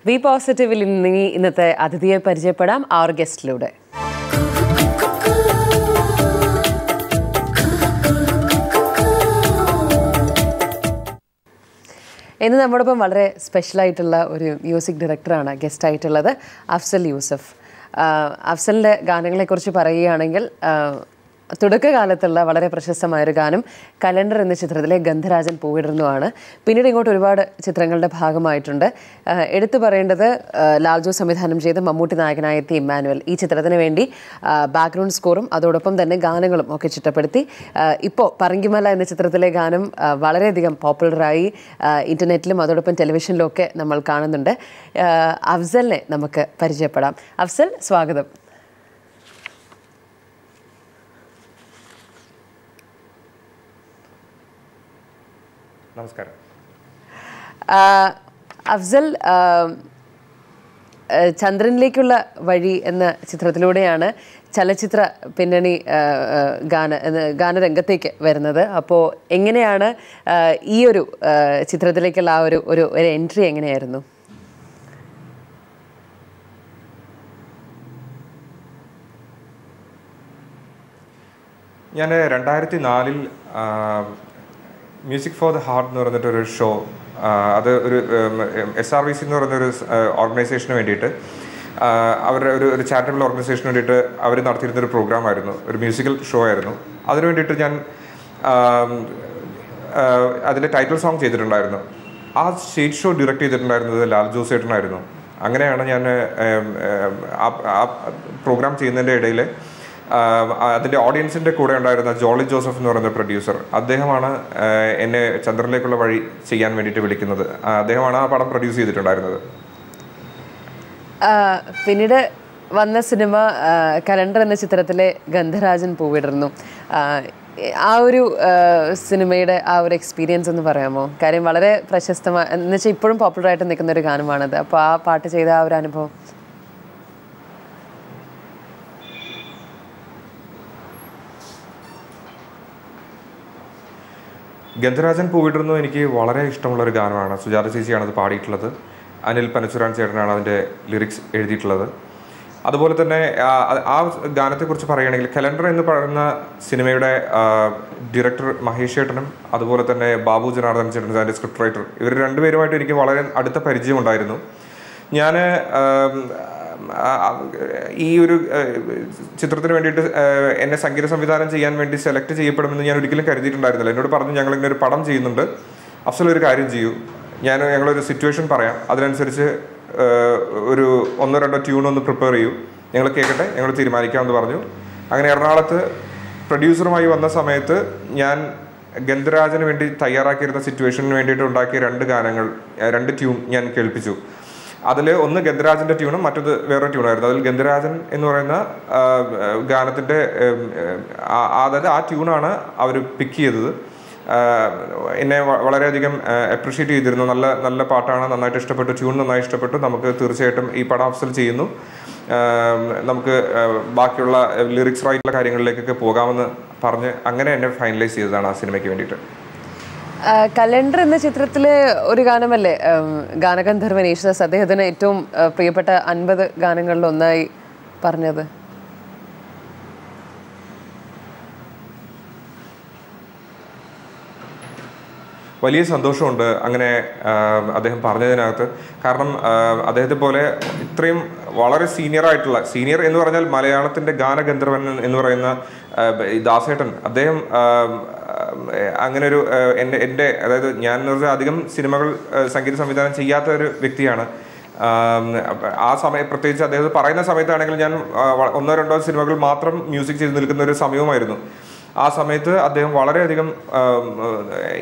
V പോസിറ്റീവിൽ ഇന്നത്തെ അതിഥിയെ പരിചയപ്പെടാം അവർ ഗസ്റ്റിലൂടെ. ഇന്ന് നമ്മോടൊപ്പം വളരെ സ്പെഷ്യലായിട്ടുള്ള ഒരു മ്യൂസിക് ഡയറക്ടറാണ് ഗസ്റ്റായിട്ടുള്ളത്, അഫ്സൽ യൂസഫ്. അഫ്സലിൻ്റെ ഗാനങ്ങളെക്കുറിച്ച് പറയുകയാണെങ്കിൽ തുടക്കകാലത്തുള്ള വളരെ പ്രശസ്തമായൊരു ഗാനം കലണ്ടർ എന്ന ചിത്രത്തിലെ ഗന്ധരാജൻ പൂവിടർന്നുമാണ്. പിന്നീട് ഇങ്ങോട്ട് ഒരുപാട് ചിത്രങ്ങളുടെ ഭാഗമായിട്ടുണ്ട്. എടുത്തു പറയേണ്ടത് ലാൽജോ സംവിധാനം ചെയ്ത് മമ്മൂട്ടി നായകനായ എത്തിയ ഇമ്മാനുവൽ ഈ ചിത്രത്തിന് വേണ്ടി ബാക്ക്ഗ്രൗണ്ട് സ്കോറും അതോടൊപ്പം തന്നെ ഗാനങ്ങളും ഒക്കെ ചിട്ടപ്പെടുത്തി. ഇപ്പോൾ പറങ്കിമല എന്ന ചിത്രത്തിലെ ഗാനം വളരെയധികം പോപ്പുലറായി ഇൻ്റർനെറ്റിലും അതോടൊപ്പം ടെലിവിഷനിലും ഒക്കെ നമ്മൾ കാണുന്നുണ്ട്. അഫ്സലിനെ നമുക്ക് പരിചയപ്പെടാം. അഫ്സൽ, സ്വാഗതം. നമസ്കാരം. അഫ്സൽ, ചന്ദ്രനിലേക്കുള്ള വഴി എന്ന ചിത്രത്തിലൂടെയാണ് ചലച്ചിത്ര പിന്നണി ഗാനരംഗത്തേക്ക് വരുന്നത്. അപ്പോൾ എങ്ങനെയാണ് ഈ ഒരു ചിത്രത്തിലേക്കുള്ള ആ ഒരു എൻട്രി എങ്ങനെയായിരുന്നു? ഞാൻ 2004 മ്യൂസിക് ഫോർ ദ ഹാർട്ട് എന്ന് പറഞ്ഞിട്ടൊരു ഷോ, അത് ഒരു SRVC എന്ന് പറയുന്നൊരു ഓർഗനൈസേഷന് വേണ്ടിയിട്ട്, അവരുടെ ഒരു ചാരിറ്റബിൾ ഓർഗനൈസേഷന് വേണ്ടിയിട്ട് അവർ നടത്തിയിരുന്നൊരു പ്രോഗ്രാമായിരുന്നു, ഒരു മ്യൂസിക്കൽ ഷോ ആയിരുന്നു. അതിനു വേണ്ടിയിട്ട് ഞാൻ അതിൻ്റെ ടൈറ്റിൽ സോങ് ചെയ്തിട്ടുണ്ടായിരുന്നു. ആ സ്റ്റേജ് ഷോ ഡയറക്റ്റ് ചെയ്തിട്ടുണ്ടായിരുന്നത് ലാൽജോ ചേട്ടനായിരുന്നു. അങ്ങനെയാണ് ഞാൻ ആ പ്രോഗ്രാം ചെയ്യുന്നതിൻ്റെ ഇടയിൽ അതിൻ്റെ ഓഡിയൻസിൻ്റെ കൂടെ ഉണ്ടായിരുന്ന ജോളി ജോസഫ് എന്ന് പറയുന്ന പ്രൊഡ്യൂസർ, അദ്ദേഹമാണ് എന്നെ ചന്ദ്രനിലേക്കുള്ള വഴി ചെയ്യാൻ വേണ്ടിയിട്ട് വിളിക്കുന്നത്. അദ്ദേഹമാണ് ആ പടം പ്രൊഡ്യൂസ് ചെയ്തിട്ടുണ്ടായിരുന്നത്. പിന്നീട് വന്ന സിനിമ കലണ്ടർ എന്ന ചിത്രത്തിലെ ഗന്ധരാജൻ പൂവിടർന്നു. ആ ഒരു സിനിമയുടെ ആ ഒരു എക്സ്പീരിയൻസ് ഒന്ന് പറയാമോ? കാര്യം വളരെ പ്രശസ്തമായ എന്ന് വെച്ചാൽ ഇപ്പോഴും പോപ്പുലറായിട്ട് നിൽക്കുന്ന ഒരു ഗാനമാണത്. അപ്പോൾ ആ പാട്ട് ചെയ്ത ആ ഒരു അനുഭവം. ഗന്ധരാജൻ പൂവിടർന്നു എനിക്ക് വളരെ ഇഷ്ടമുള്ളൊരു ഗാനമാണ്. സുജാത ചേച്ചിയാണ് അത് പാടിയിട്ടുള്ളത്. അനിൽ പനച്ചുരാൻ ചേട്ടനാണ് അതിൻ്റെ ലിറിക്സ് എഴുതിയിട്ടുള്ളത്. അതുപോലെ തന്നെ ആ ഗാനത്തെക്കുറിച്ച് പറയുകയാണെങ്കിൽ കലണ്ടർ എന്ന് പറയുന്ന സിനിമയുടെ ഡയറക്ടർ മഹേഷ് ചേട്ടനും അതുപോലെ തന്നെ ബാബു ജനാർദ്ദൻ ചേട്ടനും അതിൻ്റെ സ്ക്രിപ്റ്റ് റൈറ്റർ, ഇവർ രണ്ടുപേരുമായിട്ട് എനിക്ക് വളരെ അടുത്ത പരിചയമുണ്ടായിരുന്നു. ഞാൻ ഈ ഒരു ചിത്രത്തിന് വേണ്ടിയിട്ട് എന്നെ സംഗീത സംവിധാനം ചെയ്യാൻ വേണ്ടി സെലക്ട് ചെയ്യപ്പെടുമെന്ന് ഞാൻ ഒരിക്കലും കരുതിയിട്ടുണ്ടായിരുന്നില്ല. എന്നോട് പറഞ്ഞു, ഞങ്ങളിങ്ങനെ ഒരു പടം ചെയ്യുന്നുണ്ട്, അഫ്സൽ ഒരു കാര്യം ചെയ്യൂ, ഞങ്ങളൊരു സിറ്റുവേഷൻ പറയാം, അതിനനുസരിച്ച് ഒരു 1-2 ട്യൂൺ ഒന്ന് പ്രിപ്പയർ ചെയ്യൂ, ഞങ്ങൾ കേൾക്കട്ടെ, ഞങ്ങൾ തീരുമാനിക്കാമെന്ന് പറഞ്ഞു. അങ്ങനെ എറണാകുളത്ത് പ്രൊഡ്യൂസറുമായി വന്ന സമയത്ത് ഞാൻ ഗന്ധരാജന് വേണ്ടി തയ്യാറാക്കിയിരുന്ന സിറ്റുവേഷന് വേണ്ടിയിട്ട് ഉണ്ടാക്കിയ 2 ട്യൂൺ ഞാൻ കേൾപ്പിച്ചു. അതിൽ ഒന്ന് ഗന്ധരാജൻ്റെ ട്യൂണും മറ്റത് വേറൊരു ട്യൂണായിരുന്നു. അതിൽ ഗന്ധരാജൻ എന്ന് പറയുന്ന ഗാനത്തിൻ്റെ അതായത് ആ ട്യൂണാണ് അവർ പിക്ക് ചെയ്തത്. എന്നെ വളരെയധികം അപ്രിഷ്യേറ്റ് ചെയ്തിരുന്നു. നല്ല നല്ല പാട്ടാണ്, നന്നായിട്ട് ഇഷ്ടപ്പെട്ടു, ട്യൂൺ നന്നായി ഇഷ്ടപ്പെട്ടു, നമുക്ക് തീർച്ചയായിട്ടും ഈ പടം അഫ്സൽ ചെയ്യുന്നു, നമുക്ക് ബാക്കിയുള്ള ലിറിക്സ് റൈറ്റുള്ള കാര്യങ്ങളിലേക്കൊക്കെ പോകാമെന്ന് പറഞ്ഞ് അങ്ങനെ എന്നെ ഫൈനലൈസ് ചെയ്തതാണ് ആ സിനിമയ്ക്ക് വേണ്ടിയിട്ട്. കലണ്ടർ എന്ന ചിത്രത്തിലെ ഒരു ഗാനമല്ലേ ഗാനഗന്ധർവൻ യേശുദാസ് അദ്ദേഹത്തിന് ഏറ്റവും പ്രിയപ്പെട്ട 50 ഗാനങ്ങളിൽ ഒന്നായി പറഞ്ഞത്? വലിയ സന്തോഷമുണ്ട് അങ്ങനെ അദ്ദേഹം പറഞ്ഞതിനകത്ത്. കാരണം അദ്ദേഹത്തെ പോലെ ഇത്രയും വളരെ സീനിയർ എന്ന് പറഞ്ഞാൽ മലയാളത്തിൻ്റെ ഗാനഗന്ധർവൻ എന്ന് പറയുന്ന ദാസേട്ടൻ, അദ്ദേഹം അങ്ങനെ ഒരു എൻ്റെ അതായത് ഞാൻ എന്ന് പറഞ്ഞാൽ അധികം സിനിമകൾ സംഗീത സംവിധാനം ചെയ്യാത്ത ഒരു വ്യക്തിയാണ്. ആ സമയം പ്രത്യേകിച്ച് അദ്ദേഹം പറയുന്ന സമയത്താണെങ്കിൽ ഞാൻ 1-2 സിനിമകൾ മാത്രം മ്യൂസിക് ചെയ്ത് നിൽക്കുന്ന ഒരു സമയവുമായിരുന്നു. ആ സമയത്ത് അദ്ദേഹം വളരെയധികം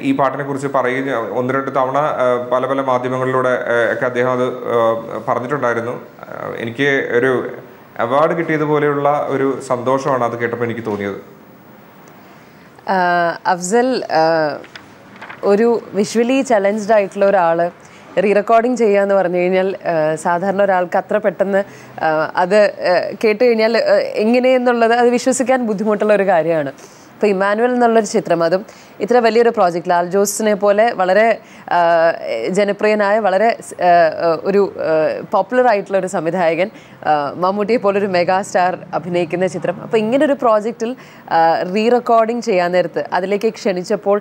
ഈ പാട്ടിനെ കുറിച്ച് പറയുകയും 1-2 തവണ പല പല മാധ്യമങ്ങളിലൂടെ ഒക്കെ അദ്ദേഹം അത് പറഞ്ഞിട്ടുണ്ടായിരുന്നു. എനിക്ക് ഒരു അവാർഡ് കിട്ടിയതുപോലെയുള്ള ഒരു സന്തോഷമാണ് അത് കേട്ടപ്പോൾ എനിക്ക് തോന്നിയത്. അഫ്സൽ, ഒരു വിഷ്വലി ചലഞ്ച്ഡ് ആയിട്ടുള്ള ഒരാൾ റീ റെക്കോർഡിങ് ചെയ്യുക എന്ന് പറഞ്ഞു കഴിഞ്ഞാൽ സാധാരണ ഒരാൾക്ക് അത്ര പെട്ടെന്ന് അത് കേട്ട് കഴിഞ്ഞാൽ എങ്ങനെയെന്നുള്ളത് അത് വിശ്വസിക്കാൻ ബുദ്ധിമുട്ടുള്ള ഒരു കാര്യമാണ്. ഇപ്പോൾ ഇമ്മാനുവൽ എന്നുള്ളൊരു ചിത്രം, അതും ഇത്ര വലിയൊരു പ്രോജക്റ്റ്, ലാൽ ജോസിനെ പോലെ വളരെ ജനപ്രിയനായ വളരെ ഒരു പോപ്പുലർ ആയിട്ടുള്ള ഒരു സംവിധായകൻ, മമ്മൂട്ടിയെ പോലൊരു മെഗാ സ്റ്റാർ അഭിനയിക്കുന്ന ചിത്രം. അപ്പോൾ ഇങ്ങനൊരു പ്രോജക്റ്റിൽ റീ റെക്കോർഡിങ് ചെയ്യാൻ നേരത്ത് അതിലേക്ക് ക്ഷണിച്ചപ്പോൾ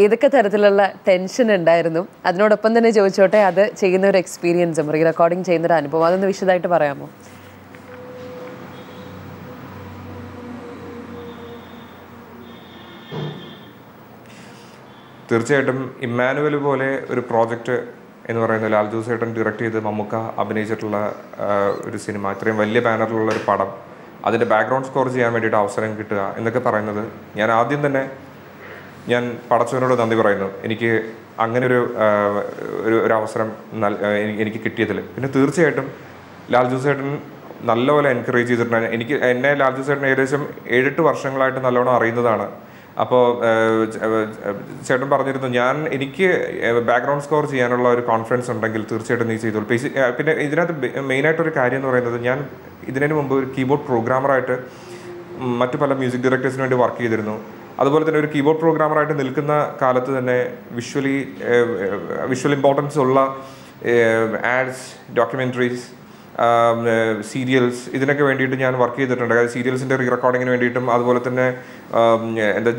ഏതൊക്കെ തരത്തിലുള്ള ടെൻഷൻ ഉണ്ടായിരുന്നു? അതിനോടൊപ്പം തന്നെ ചോദിച്ചോട്ടെ, അത് ചെയ്യുന്ന ഒരു എക്സ്പീരിയൻസും റീ റെക്കോർഡിങ് ചെയ്യുന്നൊരു അനുഭവം അതൊന്ന് വിശദമായിട്ട് പറയാമോ? തീർച്ചയായിട്ടും ഇമ്മാനുവൽ പോലെ ഒരു പ്രോജക്റ്റ് എന്ന് പറയുന്നത് ലാൽ ജോസ് ചേട്ടൻ ഡയറക്റ്റ് ചെയ്ത് മമ്മൂക്ക അഭിനയിച്ചിട്ടുള്ള ഒരു സിനിമ, ഇത്രയും വലിയ ബാനറിലുള്ള ഒരു പടം, അതിൻ്റെ ബാക്ക്ഗ്രൗണ്ട് സ്കോർ ചെയ്യാൻ വേണ്ടിയിട്ട് അവസരം കിട്ടുക എന്നൊക്കെ പറയുന്നത്, ഞാൻ ആദ്യം തന്നെ ഞാൻ പടച്ചവനോട് നന്ദി പറയുന്നു, എനിക്ക് അങ്ങനെ ഒരു അവസരം എനിക്ക് കിട്ടിയതിൽ. പിന്നെ തീർച്ചയായിട്ടും ലാൽ ജോസ് ചേട്ടൻ നല്ലപോലെ എൻകറേജ് ചെയ്തിട്ടുണ്ട്. എന്നെ ലാൽ ജോസ് ചേട്ടൻ ഏകദേശം 7-8 വർഷങ്ങളായിട്ട് നല്ലോണം അറിയുന്നതാണ്. അപ്പോൾ ചേട്ടൻ പറഞ്ഞിരുന്നു, എനിക്ക് ബാക്ക്ഗ്രൗണ്ട് സ്കോർ ചെയ്യാനുള്ള ഒരു കോൺഫിഡൻസ് ഉണ്ടെങ്കിൽ തീർച്ചയായിട്ടും നീ ചെയ്തോളൂ. പിന്നെ ഇതിനകത്ത് മെയിനായിട്ടൊരു കാര്യം എന്ന് പറയുന്നത്, ഞാൻ ഇതിനു മുമ്പ് ഒരു കീബോർഡ് പ്രോഗ്രാമറായിട്ട് മറ്റു പല മ്യൂസിക് ഡയറക്ടേഴ്സിന് വേണ്ടി വർക്ക് ചെയ്തിരുന്നു. അതുപോലെ തന്നെ ഒരു കീബോർഡ് പ്രോഗ്രാമറായിട്ട് നിൽക്കുന്ന കാലത്ത് തന്നെ വിഷ്വൽ ഇമ്പോർട്ടൻസ് ഉള്ള ആഡ്സ്, ഡോക്യുമെൻ്ററീസ്, സീരിയൽസ്, ഇതിനൊക്കെ വേണ്ടിയിട്ട് ഞാൻ വർക്ക് ചെയ്തിട്ടുണ്ട്. അതായത് സീരിയൽസിൻ്റെ റീ റെക്കോർഡിങ്ങിന് വേണ്ടിയിട്ടും, അതുപോലെ തന്നെ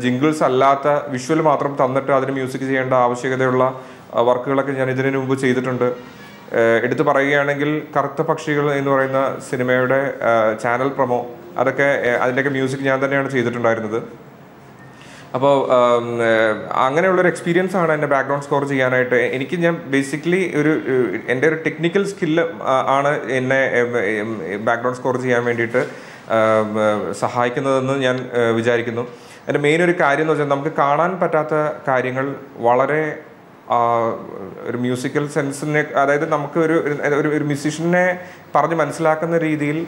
ജിംഗിൾസ് അല്ലാത്ത വിഷ്വൽ മാത്രം തന്നിട്ട് അതിന് മ്യൂസിക് ചെയ്യേണ്ട ആവശ്യകതയുള്ള വർക്കുകളൊക്കെ ഞാൻ ഇതിനു മുമ്പ് ചെയ്തിട്ടുണ്ട്. എടുത്തു പറയുകയാണെങ്കിൽ കറുത്ത പക്ഷികൾ എന്ന് പറയുന്ന സിനിമയുടെ ചാനൽ പ്രൊമോ, അതിൻ്റെയൊക്കെ മ്യൂസിക് ഞാൻ തന്നെയാണ് ചെയ്തിട്ടുണ്ടായിരുന്നത്. അപ്പോൾ അങ്ങനെയുള്ളൊരു എക്സ്പീരിയൻസ് ആണ് എൻ്റെ ബാക്ക്ഗ്രൗണ്ട് സ്കോർ ചെയ്യാനായിട്ട്. ഞാൻ ബേസിക്കലി എൻ്റെ ഒരു ടെക്നിക്കൽ സ്കില്ല് ആണ് എന്നെ ബാക്ക്ഗ്രൗണ്ട് സ്കോർ ചെയ്യാൻ വേണ്ടിയിട്ട് സഹായിക്കുന്നതെന്ന് ഞാൻ വിചാരിക്കുന്നു. എൻ്റെ മെയിൻ ഒരു കാര്യം എന്ന് വെച്ചാൽ, നമുക്ക് കാണാൻ പറ്റാത്ത കാര്യങ്ങൾ വളരെ ഒരു മ്യൂസിക്കൽ സെൻസിനെ, അതായത് നമുക്ക് ഒരു മ്യൂസീഷ്യനെ പറഞ്ഞ് മനസ്സിലാക്കുന്ന രീതിയിൽ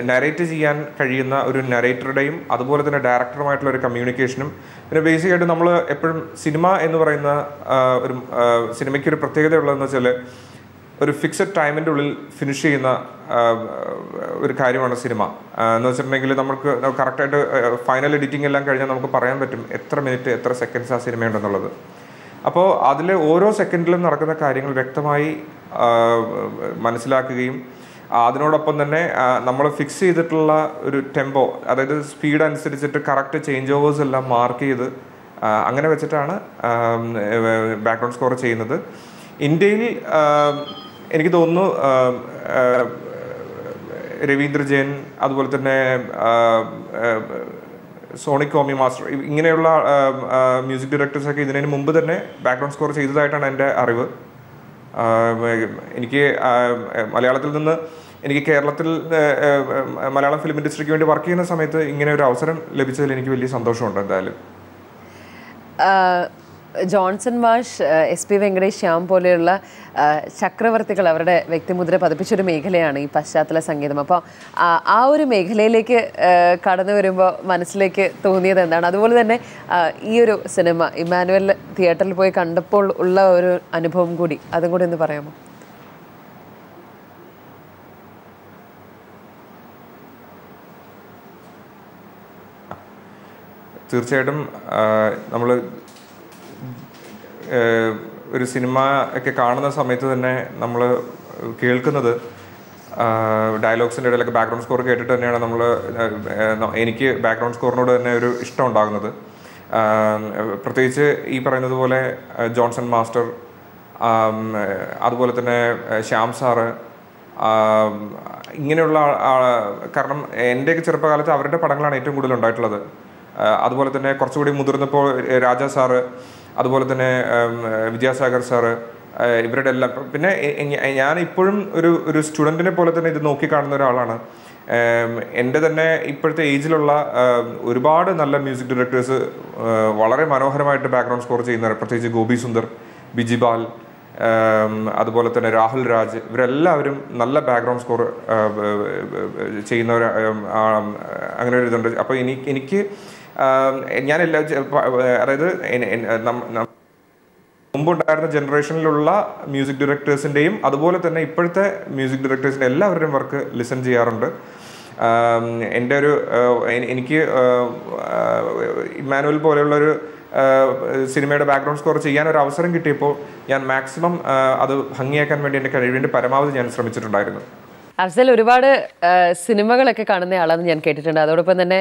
നരേറ്റ് ചെയ്യാൻ കഴിയുന്ന ഒരു നരേറ്ററുടെയും അതുപോലെ തന്നെ ഡയറക്ടറുമായിട്ടുള്ള ഒരു കമ്മ്യൂണിക്കേഷനും. പിന്നെ ബേസിക്കായിട്ട് നമ്മൾ എപ്പോഴും സിനിമ എന്ന് പറയുന്ന ഒരു സിനിമയ്ക്കൊരു പ്രത്യേകത ഉള്ളതെന്ന് വെച്ചാൽ, ഒരു ഫിക്സഡ് ടൈമിൻ്റെ ഉള്ളിൽ ഫിനിഷ് ചെയ്യുന്ന ഒരു കാര്യമാണ് സിനിമ എന്ന് വെച്ചിട്ടുണ്ടെങ്കിൽ, നമുക്ക് കറക്റ്റായിട്ട് ഫൈനൽ എഡിറ്റിംഗ് എല്ലാം കഴിഞ്ഞാൽ നമുക്ക് പറയാൻ പറ്റും എത്ര മിനിറ്റ് എത്ര സെക്കൻഡ്സ് ആ സിനിമയുണ്ടെന്നുള്ളത്. അപ്പോൾ അതിൽ ഓരോ സെക്കൻഡിലും നടക്കുന്ന കാര്യങ്ങൾ വ്യക്തമായി മനസ്സിലാക്കുകയും അതിനോടൊപ്പം തന്നെ നമ്മൾ ഫിക്സ് ചെയ്തിട്ടുള്ള ഒരു ടെമ്പോ, അതായത് സ്പീഡ് അനുസരിച്ചിട്ട് കറക്റ്റ് ചേഞ്ച് ഓവേഴ്സ് എല്ലാം മാർക്ക് ചെയ്ത് അങ്ങനെ വെച്ചിട്ടാണ് ബാക്ക്ഗ്രൗണ്ട് സ്കോർ ചെയ്യുന്നത്. ഇന്ത്യയിൽ എനിക്ക് തോന്നുന്നു രവീന്ദ്ര ജെയിൻ, അതുപോലെ തന്നെ സോണിക് കോമി മാസ്റ്റർ, ഇങ്ങനെയുള്ള മ്യൂസിക് ഡയറക്ടേഴ്സൊക്കെ ഇതിനു മുമ്പ് തന്നെ ബാക്ക്ഗ്രൗണ്ട് സ്കോർ ചെയ്തതായിട്ടാണ് എൻ്റെ അറിവ്. എനിക്ക് മലയാളത്തിൽ നിന്ന് കേരളത്തിൽ മലയാളം ഫിലിം ഇൻഡസ്ട്രിക്ക് വേണ്ടി വർക്ക് ചെയ്യുന്ന സമയത്ത് ഇങ്ങനെ ഒരു അവസരം ലഭിച്ചതിൽ എനിക്ക് വലിയ സന്തോഷമുണ്ട്. എന്തായാലും ജോൺസൺ മാഷ്, SP വെങ്കടേഷ്, ശ്യാം പോലെയുള്ള ചക്രവർത്തികൾ അവരുടെ വ്യക്തിമുദ്ര പതിപ്പിച്ചൊരു മേഖലയാണ് ഈ പശ്ചാത്തല സംഗീതം. അപ്പോൾ ആ ഒരു മേഖലയിലേക്ക് കടന്നു വരുമ്പോൾ മനസ്സിലേക്ക് തോന്നിയത് എന്താണ്? അതുപോലെ തന്നെ ഈ ഒരു സിനിമ ഇമ്മാനുവൽ തിയേറ്ററിൽ പോയി കണ്ടപ്പോൾ ഉള്ള ഒരു അനുഭവം കൂടി, അതും കൂടി ഒന്ന് പറയാമോ? തീർച്ചയായിട്ടും നമ്മൾ ഒരു സിനിമ ഒക്കെ കാണുന്ന സമയത്ത് തന്നെ നമ്മൾ കേൾക്കുന്നത് ഡയലോഗ്സിൻ്റെ ഇടയിലൊക്കെ ബാക്ക്ഗ്രൗണ്ട് സ്കോർ കേട്ടിട്ട് തന്നെയാണ് എനിക്ക് ബാക്ക്ഗ്രൗണ്ട് സ്കോറിനോട് തന്നെ ഒരു ഇഷ്ടം ഉണ്ടാകുന്നത്. പ്രത്യേകിച്ച് ഈ പറയുന്നത് പോലെ ജോൺസൺ മാസ്റ്റർ, അതുപോലെ തന്നെ ശ്യാം സാറ്, ഇങ്ങനെയുള്ള കാരണം എൻ്റെയൊക്കെ ചെറുപ്പകാലത്ത് അവരുടെ പടങ്ങളാണ് ഏറ്റവും കൂടുതൽ ഉണ്ടായിട്ടുള്ളത്. അതുപോലെ തന്നെ കുറച്ചുകൂടി മുതിർന്നപ്പോൾ രാജാ സാറ്, അതുപോലെ തന്നെ വിദ്യാസാഗർ സാറ്, ഇവരുടെ എല്ലാം. പിന്നെ ഞാൻ ഇപ്പോഴും ഒരു സ്റ്റുഡൻറ്റിനെ പോലെ തന്നെ ഇത് നോക്കിക്കാണുന്ന ഒരാളാണ്. എൻ്റെ തന്നെ ഇപ്പോഴത്തെ ഏജിലുള്ള ഒരുപാട് നല്ല മ്യൂസിക് ഡയറക്ടേഴ്സ് വളരെ മനോഹരമായിട്ട് ബാക്ക്ഗ്രൗണ്ട് സ്കോർ ചെയ്യുന്നവർ, പ്രത്യേകിച്ച് ഗോപി സുന്ദർ, ബിജിപാൽ, അതുപോലെ തന്നെ രാഹുൽ രാജ്, ഇവരെല്ലാവരും നല്ല ബാക്ക്ഗ്രൗണ്ട് സ്കോർ ചെയ്യുന്നവർ, അങ്ങനെ ഒരു ഇതുണ്ട്. അപ്പോൾ എനിക്ക് ഞാനെല്ലാം, അതായത് മുമ്പുണ്ടായിരുന്ന ജനറേഷനിലുള്ള മ്യൂസിക് ഡയറക്ടേഴ്സിൻ്റെയും അതുപോലെ തന്നെ ഇപ്പോഴത്തെ മ്യൂസിക് ഡയറക്ടേഴ്സിൻ്റെ എല്ലാവരുടെയും വർക്ക് ലിസൺ ചെയ്യാറുണ്ട്. എൻ്റെ ഒരു എനിക്ക് ഇമ്മാനുവൽ പോലെയുള്ളൊരു സിനിമയുടെ ബാക്ക്ഗ്രൗണ്ട് സ്കോർ ചെയ്യാൻ ഒരു അവസരം കിട്ടിയപ്പോൾ ഞാൻ മാക്സിമം അത് ഭംഗിയാക്കാൻ വേണ്ടി എൻ്റെ കഴിവിൻ്റെ പരമാവധി ഞാൻ ശ്രമിച്ചിട്ടുണ്ടായിരുന്നു. അഫ്സൽ ഒരുപാട് സിനിമകളൊക്കെ കാണുന്ന ആളാണെന്ന് ഞാൻ കേട്ടിട്ടുണ്ട്. അതോടൊപ്പം തന്നെ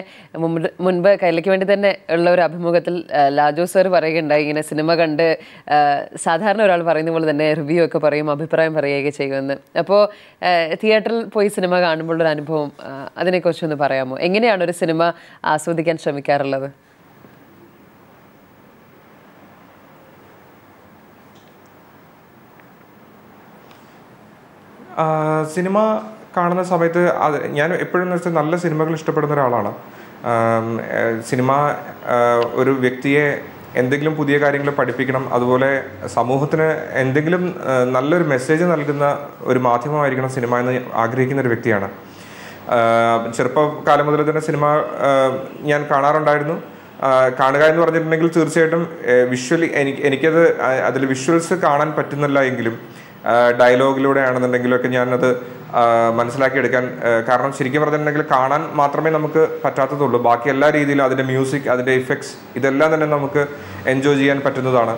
മുൻപ് കൈലയ്ക്ക് വേണ്ടി തന്നെ ഉള്ള ഒരു അഭിമുഖത്തിൽ ലാജോ സർ പറയുകയുണ്ടായി, ഇങ്ങനെ സിനിമ കണ്ട് സാധാരണ ഒരാൾ പറയുന്ന പോലെ തന്നെ റിവ്യൂ ഒക്കെ പറയും, അഭിപ്രായം പറയുകയൊക്കെ ചെയ്യുമെന്ന്. അപ്പോൾ തിയേറ്ററിൽ പോയി സിനിമ കാണുമ്പോഴുള്ള അനുഭവം അതിനെക്കുറിച്ചൊന്ന് പറയാമോ? എങ്ങനെയാണ് ഒരു സിനിമ ആസ്വദിക്കാൻ ശ്രമിക്കാറുള്ളത്? സിനിമ കാണുന്ന സമയത്ത് ഞാൻ എപ്പോഴും എന്ന് വെച്ചാൽ നല്ല സിനിമകൾ ഇഷ്ടപ്പെടുന്ന ഒരാളാണ്. സിനിമ ഒരു വ്യക്തിയെ എന്തെങ്കിലും പുതിയ കാര്യങ്ങൾ പഠിപ്പിക്കണം, അതുപോലെ സമൂഹത്തിന് എന്തെങ്കിലും നല്ലൊരു മെസ്സേജ് നൽകുന്ന ഒരു മാധ്യമമായിരിക്കണം സിനിമ എന്ന് ആഗ്രഹിക്കുന്ന ഒരു വ്യക്തിയാണ്. ചെറുപ്പകാലം മുതൽ തന്നെ സിനിമ ഞാൻ കാണാറുണ്ടായിരുന്നു. കാണുക എന്ന് പറഞ്ഞിട്ടുണ്ടെങ്കിൽ തീർച്ചയായിട്ടും വിഷ്വലി എനിക്കത് അതിൽ വിഷ്വൽസ് കാണാൻ പറ്റുന്നില്ല എങ്കിലും ഡയലോഗിലൂടെ ആണെന്നുണ്ടെങ്കിലും ഒക്കെ ഞാനത് മനസ്സിലാക്കിയെടുക്കാൻ, കാരണം ശരിക്കും പറഞ്ഞിട്ടുണ്ടെങ്കിൽ കാണാൻ മാത്രമേ നമുക്ക് പറ്റാത്തതുള്ളൂ. ബാക്കി എല്ലാ രീതിയിലും അതിൻ്റെ മ്യൂസിക്, അതിൻ്റെ ഇഫക്ട്സ്, ഇതെല്ലാം തന്നെ നമുക്ക് എൻജോയ് ചെയ്യാൻ പറ്റുന്നതാണ്.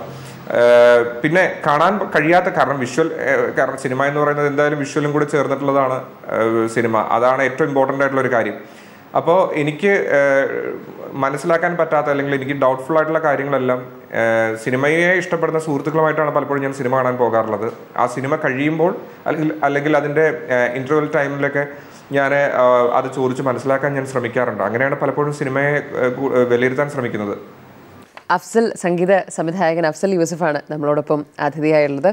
പിന്നെ കാണാൻ കഴിയാത്ത കാരണം കാരണം സിനിമ എന്ന് പറയുന്നത് എന്തായാലും വിഷ്വലും കൂടി ചേർന്നിട്ടുള്ളതാണ് സിനിമ. അതാണ് ഏറ്റവും ഇമ്പോർട്ടൻ്റ് ആയിട്ടുള്ളൊരു കാര്യം. അപ്പോൾ എനിക്ക് മനസ്സിലാക്കാൻ പറ്റാത്ത അല്ലെങ്കിൽ എനിക്ക് ഡൗട്ട്ഫുൾ ആയിട്ടുള്ള കാര്യങ്ങളെല്ലാം സിനിമയെ ഇഷ്ടപ്പെടുന്ന സുഹൃത്തുക്കളുമായിട്ടാണ് പലപ്പോഴും ഞാൻ സിനിമ കാണാൻ പോകാറുള്ളത്. ആ സിനിമ കഴിയുമ്പോൾ അല്ലെങ്കിൽ അതിൻ്റെ ഇൻ്റർവെൽ ടൈമിലൊക്കെ ഞാൻ അത് ചോദിച്ച് മനസ്സിലാക്കാൻ ഞാൻ ശ്രമിക്കാറുണ്ട്. അങ്ങനെയാണ് പലപ്പോഴും സിനിമയെ വിലയിരുത്താൻ ശ്രമിക്കുന്നത്. അഫ്സൽ, സംഗീത സംവിധായകൻ അഫ്സൽ യൂസഫാണ് നമ്മളോടൊപ്പം അതിഥിയായുള്ളത്.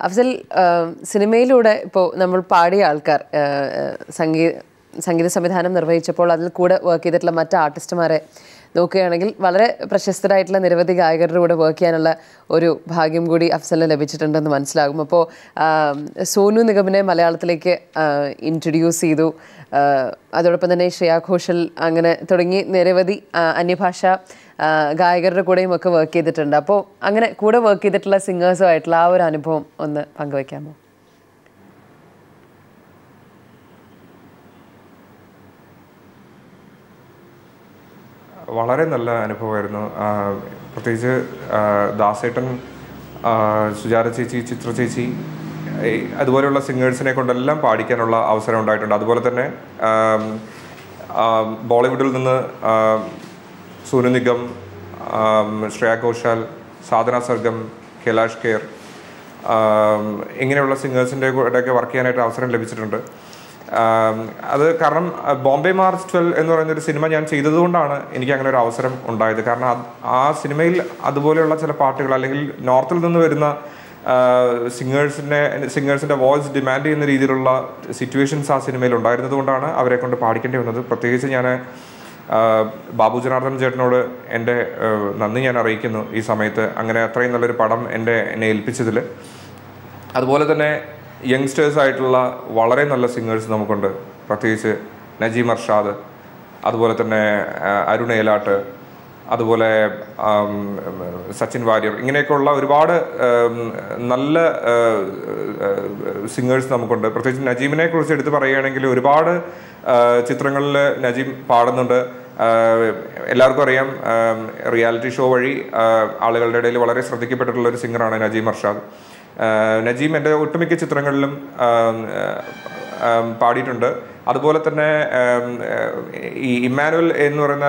അഫ്സൽ, സിനിമയിലൂടെ ഇപ്പോൾ നമ്മൾ പാടിയ ആൾക്കാർ സംഗീത സംവിധാനം നിർവഹിച്ചപ്പോൾ അതിൽ കൂടെ വർക്ക് ചെയ്തിട്ടുള്ള മറ്റ് ആർട്ടിസ്റ്റുമാരെ നോക്കുകയാണെങ്കിൽ വളരെ പ്രശസ്തരായിട്ടുള്ള നിരവധി ഗായകരുടെ കൂടെ വർക്ക് ചെയ്യാനുള്ള ഒരു ഭാഗ്യം കൂടി അഫ്സലിന് ലഭിച്ചിട്ടുണ്ടെന്ന് മനസ്സിലാകും. അപ്പോൾ സോനു നിഗമിനെ മലയാളത്തിലേക്ക് ഇൻട്രൊഡ്യൂസ് ചെയ്തു. അതോടൊപ്പം തന്നെ ശ്രേയ ഘോഷൽ, അങ്ങനെ തുടങ്ങി നിരവധി അന്യഭാഷ ഗായകരുടെ കൂടെയും ഒക്കെ വർക്ക് ചെയ്തിട്ടുണ്ട്. അപ്പോൾ അങ്ങനെ കൂടെ വർക്ക് ചെയ്തിട്ടുള്ള സിംഗേഴ്സുമായിട്ടുള്ള ആ ഒരു അനുഭവം ഒന്ന് പങ്കുവയ്ക്കാമോ? വളരെ നല്ല അനുഭവമായിരുന്നു. പ്രത്യേകിച്ച് ദാസേട്ടൻ, സുജാത ചേച്ചി, ചിത്ര ചേച്ചി, അതുപോലെയുള്ള സിംഗേഴ്സിനെ കൊണ്ടെല്ലാം പാടിക്കാനുള്ള അവസരം ഉണ്ടായിട്ടുണ്ട്. അതുപോലെ തന്നെ ബോളിവുഡിൽ നിന്ന് സോനു നിഗം, ശ്രേയ ഘോഷാൽ, സാധന സർഗം, കൈലാഷ് ഖേർ, ഇങ്ങനെയുള്ള സിംഗേഴ്സിൻ്റെ കൂടെയൊക്കെ വർക്ക് ചെയ്യാനായിട്ട് അവസരം ലഭിച്ചിട്ടുണ്ട്. അത് കാരണം ബോംബെ മാർച്ച് 12 എന്ന് പറയുന്നൊരു സിനിമ ഞാൻ ചെയ്തതുകൊണ്ടാണ് എനിക്ക് അങ്ങനെ ഒരു അവസരം ഉണ്ടായത്. കാരണം ആ സിനിമയിൽ അതുപോലെയുള്ള ചില പാട്ടുകൾ, അല്ലെങ്കിൽ നോർത്തിൽ നിന്ന് വരുന്ന സിംഗേഴ്സിൻ്റെ വോയിസ് ഡിമാൻഡ് ചെയ്യുന്ന രീതിയിലുള്ള സിറ്റുവേഷൻസ് ആ സിനിമയിൽ ഉണ്ടായിരുന്നത് കൊണ്ടാണ് അവരെ കൊണ്ട് പാടിക്കേണ്ടി വന്നത്. പ്രത്യേകിച്ച് ഞാൻ ബാബു ജനാർദ്ദൻ ചേട്ടനോട് എൻ്റെ നന്ദി ഞാൻ അറിയിക്കുന്നു ഈ സമയത്ത്, അങ്ങനെ അത്രയും നല്ലൊരു പടം എന്നെ ഏൽപ്പിച്ചതിൽ. അതുപോലെ തന്നെ യങ്സ്റ്റേഴ്സ് ആയിട്ടുള്ള വളരെ നല്ല സിംഗേഴ്സ് നമുക്കുണ്ട്. പ്രത്യേകിച്ച് നജീം അർഷാദ്, അതുപോലെ തന്നെ അരുൺ ഏലാട്ട്, അതുപോലെ സച്ചിൻ വാര്യർ, ഇങ്ങനെയൊക്കെയുള്ള ഒരുപാട് നല്ല സിംഗേഴ്സ് നമുക്കുണ്ട്. പ്രത്യേകിച്ച് നജീമിനെ കുറിച്ച് എടുത്ത് പറയുകയാണെങ്കിൽ ഒരുപാട് ചിത്രങ്ങളിൽ നജീം പാടുന്നുണ്ട്. എല്ലാവർക്കും അറിയാം, റിയാലിറ്റി ഷോ വഴി ആളുകളുടെ ഇടയിൽ വളരെ ശ്രദ്ധിക്കപ്പെട്ടിട്ടുള്ള ഒരു സിംഗറാണ് നജീം അർഷാദ്. നജീം എൻ്റെ ഒട്ടുമിക്ക ചിത്രങ്ങളിലും പാടിയിട്ടുണ്ട്. അതുപോലെ തന്നെ ഈ ഇമ്മാനുവൽ എന്ന് പറയുന്ന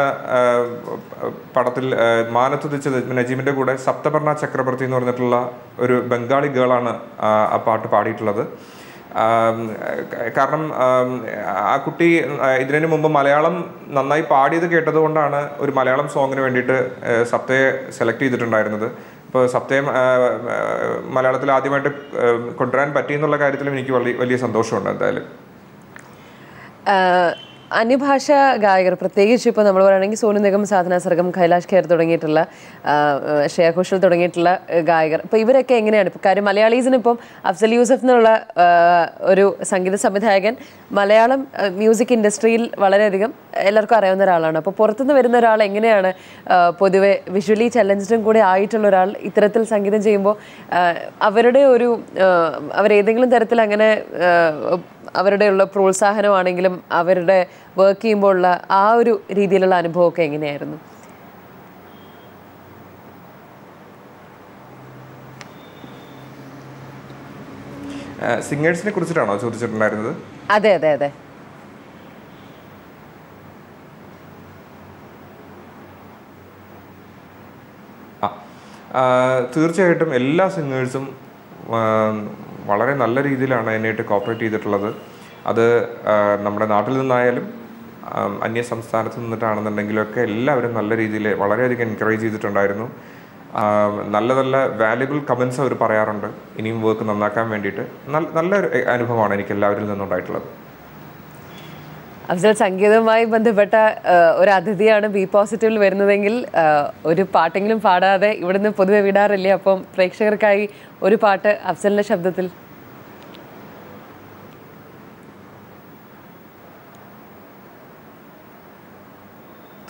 പടത്തിൽ മാനത്തുദിച്ചത് നജീമിൻ്റെ കൂടെ സപ്തപർണ ചക്രവർത്തി എന്ന് പറഞ്ഞിട്ടുള്ള ഒരു ബംഗാളി ഗേളാണ് ആ പാട്ട് പാടിയിട്ടുള്ളത്. കാരണം ആ കുട്ടി ഇതിനു മുമ്പ് മലയാളം നന്നായി പാടിയത് കേട്ടതുകൊണ്ടാണ് ഒരു മലയാളം സോങ്ങിന് വേണ്ടിയിട്ട് സപ്തയെ സെലക്ട് ചെയ്തിട്ടുണ്ടായിരുന്നത്. ഇപ്പോൾ സപ്തയം മലയാളത്തിൽ ആദ്യമായിട്ട് കൊണ്ടുവരാൻ പറ്റിയെന്നുള്ള കാര്യത്തിലും എനിക്ക് വലിയ സന്തോഷമുണ്ട്. എന്തായാലും അന്യഭാഷ ഗായകർ, പ്രത്യേകിച്ച് ഇപ്പോൾ നമ്മൾ പറയുകയാണെങ്കിൽ സോനു നിഗം, സാധന സർഗം, കൈലാഷ് ഖേർ തുടങ്ങിയിട്ടുള്ള, ശ്രേയ ഘോഷൽ തുടങ്ങിയിട്ടുള്ള ഗായകർ, ഇപ്പോൾ ഇവരൊക്കെ എങ്ങനെയാണ്? ഇപ്പോൾ കാര്യം മലയാളീസിന് ഇപ്പം അഫ്സൽ യൂസഫ് എന്നുള്ള ഒരു സംഗീത സംവിധായകൻ മലയാളം മ്യൂസിക് ഇൻഡസ്ട്രിയിൽ വളരെയധികം എല്ലാവർക്കും അറിയാവുന്ന ഒരാളാണ്. അപ്പോൾ പുറത്തുനിന്ന് വരുന്ന ഒരാൾ എങ്ങനെയാണ് പൊതുവെ വിഷ്വലി ചലഞ്ചിനും കൂടി ആയിട്ടുള്ള ഒരാൾ ഇത്തരത്തിൽ സംഗീതം ചെയ്യുമ്പോൾ അവരുടെ ഒരു അവരേതെങ്കിലും തരത്തിൽ അങ്ങനെ അവരുടെയുള്ള പ്രോത്സാഹനമാണെങ്കിലും അവരുടെ വർക്ക് ചെയ്യുമ്പോൾ ഉള്ള ആ ഒരു രീതിയിലുള്ള അനുഭവമൊക്കെ എങ്ങനെയായിരുന്നു? സിംഗേഴ്സിനെ കുറിച്ചിട്ടാണോ ചോദിച്ചിട്ടുണ്ടായിരുന്നത്? അതെ അതെ അതെ. തീർച്ചയായിട്ടും എല്ലാ സിംഗേഴ്സും വളരെ നല്ല രീതിയിലാണ് എന്നെയായിട്ട് കോപ്പറേറ്റ് ചെയ്തിട്ടുള്ളത്. അത് നമ്മുടെ നാട്ടിൽ നിന്നായാലും അന്യ സംസ്ഥാനത്ത് നിന്നിട്ടാണെന്നുണ്ടെങ്കിലൊക്കെ എല്ലാവരും നല്ല രീതിയിൽ വളരെയധികം എൻകറേജ് ചെയ്തിട്ടുണ്ടായിരുന്നു. നല്ല നല്ല വാല്യുബിൾ കമൻസ് അവർ പറയാറുണ്ട് ഇനിയും വർക്ക് നന്നാക്കാൻ വേണ്ടിയിട്ട്. നല്ലൊരു അനുഭവമാണ് എനിക്ക് എല്ലാവരിൽ നിന്നുണ്ടായിട്ടുള്ളത്. അഫ്സൽ, സംഗീതവുമായി ബന്ധപ്പെട്ട ഒരു അതിഥിയാണ് ബി പോസിറ്റീവിൽ വരുന്നതെങ്കിൽ ഒരു പാട്ടെങ്കിലും പാടാതെ ഇവിടുന്ന് പൊതുവെ വിടാറില്ല. അപ്പം പ്രേക്ഷകർക്കായി ഒരു പാട്ട് അഫ്സലിന്റെ ശബ്ദത്തിൽ.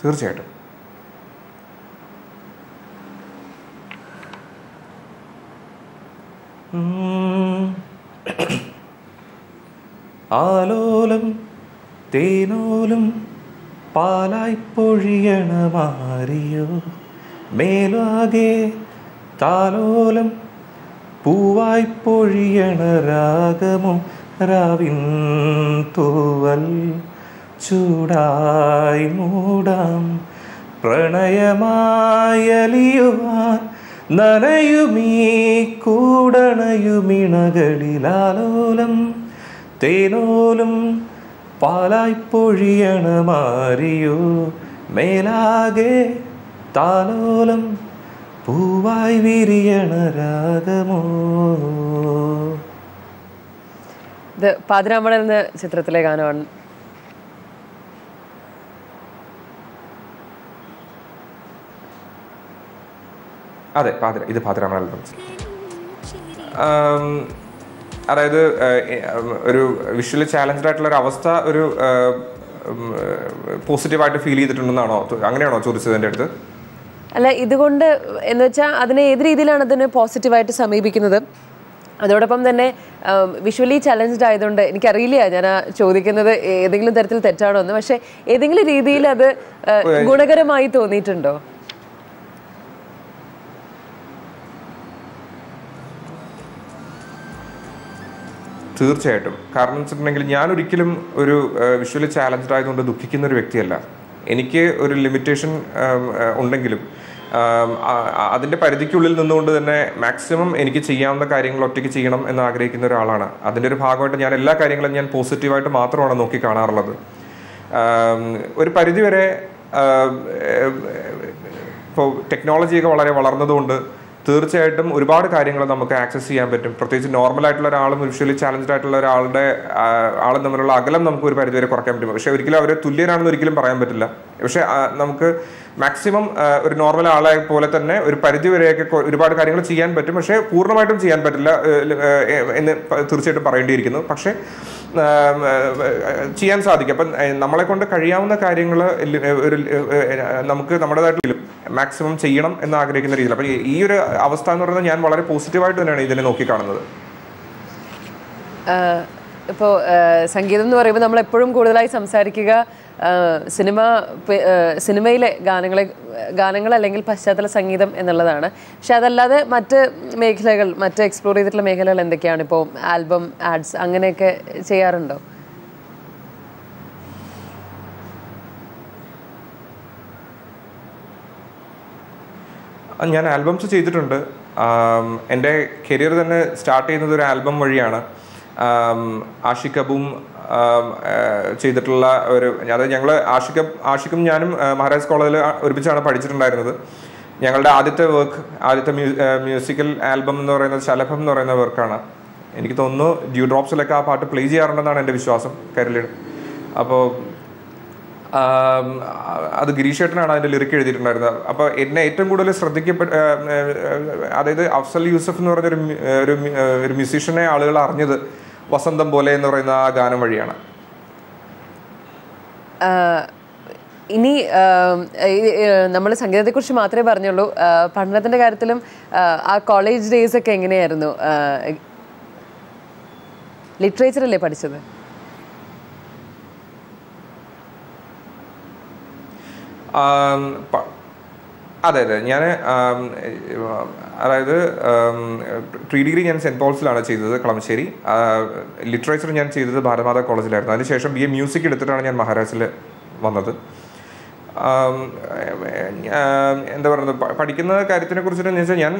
തീർച്ചയായിട്ടും. ആലോലം തേനോലും പാലായി പൊഴിയണ മാറിയോ, മേലാകെ താലോലം പൂവായി പൊഴിയണ രാഗമോ, രാവിൻ തൂവൽ ചൂടായി മൂടാം, പ്രണയമായലിയുവാൻ നനയുമീ കൂടണയുമിണകളിലാലോലം തേനോലും പാലായി പൊഴിയണ മാറിയോ, മേലാകെ താലോലം പൂവായി വിരിയണ രാഗമോ. ഇത് പാതിരാമണൽ എന്ന ചിത്രത്തിലെ ഗാനമാണ്. അതെ, ഇത് പാതിരാമണൽ. അതായത് ഒരു വിഷ്വലി ചാലഞ്ച്ഡ് ആയിട്ടുള്ള ഒരു അവസ്ഥ ഒരു പോസിറ്റീവായിട്ട് ഫീൽ ചെയ്തിട്ടുണ്ടെന്നാണോ, അങ്ങനെയാണോ ചോദിച്ചത് എൻ്റെ അടുത്ത്? അല്ല, ഇതുകൊണ്ട് എന്ന് വെച്ചാൽ അതിനെ ഏത് രീതിയിലാണ് അതിനെ പോസിറ്റീവായിട്ട് സമീപിക്കുന്നത്? അതോടൊപ്പം തന്നെ വിഷ്വലി ചലഞ്ച്ഡ് ആയതുകൊണ്ട് എനിക്കറിയില്ല ഞാൻ ചോദിക്കുന്നത് ഏതെങ്കിലും തരത്തിൽ തെറ്റാണോ എന്ന്. പക്ഷെ ഏതെങ്കിലും രീതിയിൽ അത് ഗുണകരമായി തോന്നിയിട്ടുണ്ടോ? തീർച്ചയായിട്ടും. കാരണം വെച്ചിട്ടുണ്ടെങ്കിൽ ഞാനൊരിക്കലും ഒരു വിഷ്വലി ചാലഞ്ച്ഡ് ആയതുകൊണ്ട് ദുഃഖിക്കുന്ന ഒരു വ്യക്തിയല്ല. എനിക്ക് ഒരു ലിമിറ്റേഷൻ ഉണ്ടെങ്കിലും അതിൻ്റെ പരിധിക്കുള്ളിൽ നിന്നുകൊണ്ട് തന്നെ മാക്സിമം എനിക്ക് ചെയ്യാവുന്ന കാര്യങ്ങൾ ഒറ്റയ്ക്ക് ചെയ്യണം എന്ന് ആഗ്രഹിക്കുന്ന ഒരാളാണ്. അതിൻ്റെ ഒരു ഭാഗമായിട്ട് ഞാൻ എല്ലാ കാര്യങ്ങളും ഞാൻ പോസിറ്റീവായിട്ട് മാത്രമാണ് നോക്കി കാണാറുള്ളത്. ഒരു പരിധിവരെ ഇപ്പോൾ ടെക്നോളജിയൊക്കെ വളരെ വളർന്നതുകൊണ്ട് തീർച്ചയായിട്ടും ഒരുപാട് കാര്യങ്ങൾ നമുക്ക് ആക്സസ് ചെയ്യാൻ പറ്റും. പ്രത്യേകിച്ച് നോർമലായിട്ടുള്ള ഒരാളും വിഷ്വലി ചാലഞ്ച്ഡ് ആയിട്ടുള്ള ആളും തമ്മിലുള്ള അകലം നമുക്ക് ഒരു പരിധിവരെ കുറയ്ക്കാൻ പറ്റും. പക്ഷേ ഒരിക്കലും അവരെ തുല്യരാണെന്ന് ഒരിക്കലും പറയാൻ പറ്റില്ല. പക്ഷേ നമുക്ക് മാക്സിമം ഒരു നോർമൽ ആളെ പോലെ തന്നെ ഒരു പരിധിവരെയൊക്കെ ഒരുപാട് കാര്യങ്ങൾ ചെയ്യാൻ പറ്റും. പക്ഷേ പൂർണ്ണമായിട്ടും ചെയ്യാൻ പറ്റില്ല എന്ന് തീർച്ചയായിട്ടും പറയേണ്ടിയിരിക്കുന്നു. പക്ഷേ ചെയ്യാൻ സാധിക്കും. അപ്പം നമ്മളെ കൊണ്ട് കഴിയാവുന്ന കാര്യങ്ങൾ നമുക്ക് നമ്മുടേതായിട്ട് മാക്സിമം ചെയ്യണം എന്ന് ആഗ്രഹിക്കുന്ന രീതിയിൽ. അപ്പം ഈ ഒരു അവസ്ഥ എന്ന് പറയുന്നത് ഞാൻ വളരെ പോസിറ്റീവായിട്ട് തന്നെയാണ് ഇതിനെ നോക്കിക്കാണുന്നത്. ഇപ്പോൾ സംഗീതം എന്ന് പറയുമ്പോൾ നമ്മൾ എപ്പോഴും കൂടുതലായി സംസാരിക്കുക സിനിമയിലെ ഗാനങ്ങൾ അല്ലെങ്കിൽ പശ്ചാത്തല സംഗീതം എന്നുള്ളതാണ്. പക്ഷെ അതല്ലാതെ മറ്റ് മേഖലകൾ, മറ്റ് എക്സ്പ്ലോർ ചെയ്തിട്ടുള്ള മേഖലകൾ എന്തൊക്കെയാണ്? ഇപ്പോൾ ആൽബം, ആഡ്സ് അങ്ങനെയൊക്കെ ചെയ്യാറുണ്ടോ? ഞാൻ ആൽബംസ് ചെയ്തിട്ടുണ്ട്. എൻ്റെ കരിയർ തന്നെ സ്റ്റാർട്ട് ചെയ്യുന്നത് ഒരു ആൽബം വഴിയാണ്. ആഷിക് അബും ചെയ്തിട്ടുള്ള അതായത് ഞങ്ങൾ ആഷിക്കും ഞാനും മഹാരാജ് കോളേജിൽ ഒരുമിച്ചാണ് പഠിച്ചിട്ടുണ്ടായിരുന്നത്. ഞങ്ങളുടെ ആദ്യത്തെ മ്യൂസിക്കൽ ആൽബം എന്ന് പറയുന്നത് ശലഭം എന്ന് പറയുന്ന വർക്കാണ്. എനിക്ക് തോന്നുന്നു ഡ്യൂ ഡ്രോപ്സിലൊക്കെ ആ പാട്ട് പ്ലേ ചെയ്യാറുണ്ടെന്നാണ് എൻ്റെ വിശ്വാസം, കരളിൽ. അപ്പോൾ അത് ഗിരീഷ് ഏട്ടനാണ് അതിൻ്റെ ലിറിക്ക് എഴുതിയിട്ടുണ്ടായിരുന്നത്. അപ്പോൾ എന്നെ ഏറ്റവും കൂടുതൽ അതായത് അഫ്സൽ യൂസഫ് എന്ന് പറഞ്ഞൊരു ഒരു മ്യൂസീഷ്യനെ ആളുകൾ അറിഞ്ഞത് വസന്തം പോലെ എന്ന് പറയുന്ന ആ ഗാനം വഴിയാണ്. ഇനി നമ്മൾ സംഗീതത്തെക്കുറിച്ച് മാത്രമേ പറഞ്ഞുള്ളൂ. പഠനത്തിൻ്റെ കാര്യത്തിലും ആ കോളേജ് ഡേയ്സ് ഒക്കെ എങ്ങനെയായിരുന്നു? ലിറ്ററേച്ചർ അല്ലേ പഠിച്ചത്? അതെ അതെ, ഞാൻ അതായത് പ്രീ ഡിഗ്രി ഞാൻ സെൻറ്റ് പോൾസിലാണ് ചെയ്തത്, കളമശ്ശേരി. ലിറ്ററേച്ചർ ഞാൻ ചെയ്തത് ഭാരതമാതാ കോളേജിലായിരുന്നു. അതിനുശേഷം BA മ്യൂസിക് എടുത്തിട്ടാണ് ഞാൻ മഹാരാഷ്ട്രയിൽ വന്നത്. എന്താ പറയുന്നത്, പഠിക്കുന്ന കാര്യത്തിനെ കുറിച്ചിട്ട് എന്ന് വെച്ചാൽ ഞാൻ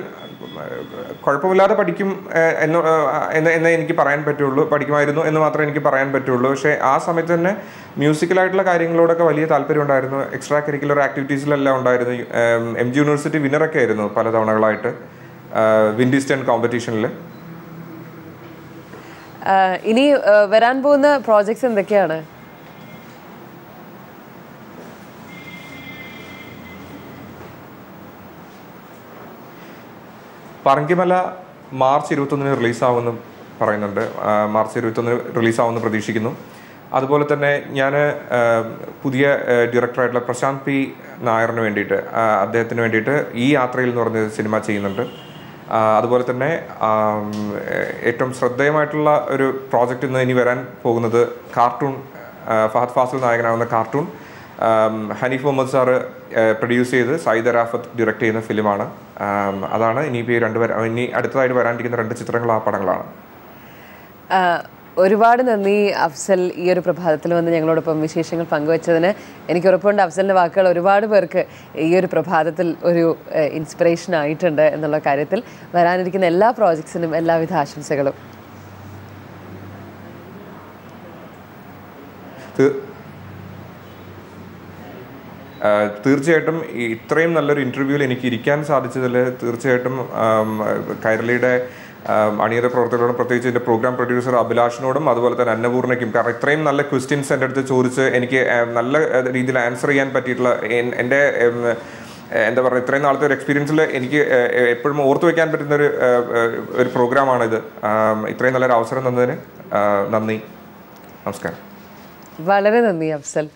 കുഴപ്പമില്ലാതെ പഠിക്കും എന്നേ എനിക്ക് പറയാൻ പറ്റുള്ളൂ, പഠിക്കുമായിരുന്നു എന്ന് മാത്രമേ എനിക്ക് പറയാൻ പറ്റുള്ളൂ. പക്ഷേ ആ സമയത്ത് തന്നെ മ്യൂസിക്കലായിട്ടുള്ള കാര്യങ്ങളോടൊക്കെ വലിയ താല്പര്യം ഉണ്ടായിരുന്നു. എക്സ്ട്രാ കരിക്കുലർ ആക്ടിവിറ്റീസിലെല്ലാം ഉണ്ടായിരുന്നു. MG യൂണിവേഴ്സിറ്റി വിന്നറൊക്കെ ആയിരുന്നു പല തവണകളായിട്ട് വിൻഡിസ്റ്റൺ കോമ്പറ്റീഷനിൽ. ഇനി വരാൻ പോകുന്ന പ്രോജക്ട്സ് എന്തൊക്കെയാണ്? പറങ്കിമല മാർച്ച് 21 റിലീസാവുമെന്ന് പറയുന്നുണ്ട്. മാർച്ച് 21 റിലീസാവുമെന്ന് പ്രതീക്ഷിക്കുന്നു. അതുപോലെ തന്നെ ഞാൻ പുതിയ ഡയറക്ടറായിട്ടുള്ള പ്രശാന്ത് P. നായറിന് വേണ്ടിയിട്ട്, അദ്ദേഹത്തിന് വേണ്ടിയിട്ട് ഈ യാത്രയിൽ എന്ന് പറഞ്ഞ സിനിമ ചെയ്യുന്നുണ്ട്. അതുപോലെ തന്നെ ഏറ്റവും ശ്രദ്ധേയമായിട്ടുള്ള ഒരു പ്രോജക്റ്റ് ഇന്ന് ഇനി വരാൻ പോകുന്നത് കാർട്ടൂൺ, ഫഹദ് ഫാസിൽ നായകനാവുന്ന cartoon Haneef Muhammad sir produce ചെയ്ത് സയ്യിദ് അറാഫത്ത് ഡയറക്റ്റ് ചെയ്യുന്ന ഫിലിമാണ്. അതാണ് ഇനിയിപ്പോൾ ഇനി അടുത്തതായിട്ട് വരാനിരിക്കുന്ന 2 ചിത്രങ്ങൾ, ആ പടങ്ങളാണ്. ഒരുപാട് നന്ദി അഫ്സൽ, ഈ ഒരു പ്രഭാതത്തിൽ വന്ന് ഞങ്ങളോടൊപ്പം വിശേഷങ്ങൾ പങ്കുവച്ചതിന്. എനിക്ക് ഉറപ്പുണ്ട് അഫ്സലിൻ്റെ വാക്കുകൾ ഒരുപാട് പേർക്ക് ഈ ഒരു പ്രഭാതത്തിൽ ഒരു ഇൻസ്പിറേഷൻ ആയിട്ടുണ്ട് എന്നുള്ള കാര്യത്തിൽ. വരാനിരിക്കുന്ന എല്ലാ പ്രോജക്ട്സിനും എല്ലാവിധ ആശംസകളും. തീർച്ചയായിട്ടും ഇത്രയും നല്ലൊരു ഇൻ്റർവ്യൂവിൽ എനിക്ക് ഇരിക്കാൻ സാധിച്ചതിൽ തീർച്ചയായിട്ടും കൈരളിയുടെ അണിയറ പ്രവർത്തകരോടും, പ്രത്യേകിച്ച് എൻ്റെ പ്രോഗ്രാം പ്രൊഡ്യൂസർ അഭിലാഷിനോടും അതുപോലെ തന്നെ അന്നപൂർണയ്ക്കും. കാരണം ഇത്രയും നല്ല ക്വസ്റ്റ്യൻസ് എൻ്റെ അടുത്ത് ചോദിച്ച് എനിക്ക് നല്ല രീതിയിൽ ആൻസർ ചെയ്യാൻ പറ്റിയിട്ടുള്ള എൻ്റെ എന്താ പറയുക, ഇത്രയും നാളത്തെ ഒരു എക്സ്പീരിയൻസിൽ എനിക്ക് എപ്പോഴും ഓർത്തു വയ്ക്കാൻ പറ്റുന്ന ഒരു പ്രോഗ്രാമാണിത്. ഇത്രയും നല്ലൊരു അവസരം തന്നതിന് നന്ദി. നമസ്കാരം. വളരെ നന്ദി അഫ്സൽ.